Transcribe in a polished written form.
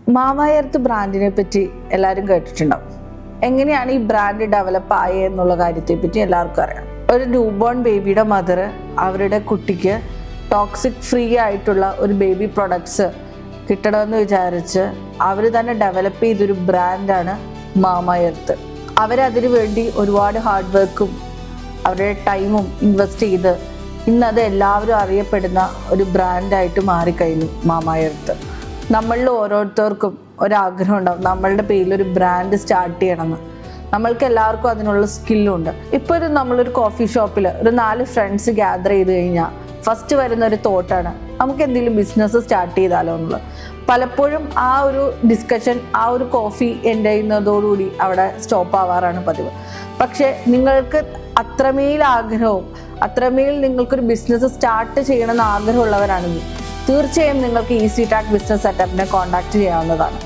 മാമായെർത്ത് ബ്രാൻഡിനെ പറ്റി എല്ലാവരും കേട്ടിട്ടുണ്ടാവും. എങ്ങനെയാണ് ഈ ബ്രാൻഡ് ഡെവലപ്പ് ആയത് എന്നുള്ള കാര്യത്തെ പറ്റി എല്ലാവർക്കും അറിയാം. ഒരു ന്യൂബോൺ ബേബിയുടെ മദർ അവരുടെ കുട്ടിക്ക് ടോക്സിക് ഫ്രീ ആയിട്ടുള്ള ഒരു ബേബി പ്രൊഡക്ട്സ് കിട്ടണമെന്ന് വിചാരിച്ച് അവർ തന്നെ ഡെവലപ്പ് ചെയ്തൊരു ബ്രാൻഡാണ് മാമായെർത്ത്. അവരതിനു വേണ്ടി ഒരുപാട് ഹാർഡ് വർക്കും അവരുടെ ടൈമും ഇൻവെസ്റ്റ് ചെയ്ത് ഇന്നത് എല്ലാവരും അറിയപ്പെടുന്ന ഒരു ബ്രാൻഡായിട്ട് മാറിക്കഴിഞ്ഞു മാമായെർത്ത്. നമ്മളിൽ ഓരോരുത്തർക്കും ഒരാഗ്രഹം ഉണ്ടാവും നമ്മളുടെ പേരിൽ ഒരു ബ്രാൻഡ് സ്റ്റാർട്ട് ചെയ്യണമെന്ന്. നമ്മൾക്ക് എല്ലാവർക്കും അതിനുള്ള സ്കില്ലുണ്ട്. ഇപ്പോൾ നമ്മളൊരു കോഫി ഷോപ്പിൽ ഒരു 4 ഫ്രണ്ട്സ് ഗ്യാദർ ചെയ്ത് കഴിഞ്ഞാൽ ഫസ്റ്റ് വരുന്ന ഒരു തോട്ടാണ് നമുക്ക് എന്തെങ്കിലും ബിസിനസ് സ്റ്റാർട്ട് ചെയ്താലോ എന്നുള്ളത്. പലപ്പോഴും ആ ഒരു ഡിസ്കഷൻ ആ ഒരു കോഫി എൻഡ് ചെയ്യുന്നതോടുകൂടി അവിടെ സ്റ്റോപ്പ് ആവാറാണ് പതിവ്. പക്ഷേ നിങ്ങൾക്ക് അത്രമേൽ ആഗ്രഹവും അത്രമേൽ നിങ്ങൾക്കൊരു ബിസിനസ് സ്റ്റാർട്ട് ചെയ്യണമെന്ന് ആഗ്രഹമുള്ളവരാണെങ്കിൽ തീർച്ചയായും നിങ്ങൾക്ക് ഈസി ടാക് ബിസിനസ് സെറ്റപ്പിനെ കോൺടാക്ട് ചെയ്യാവുന്നതാണ്.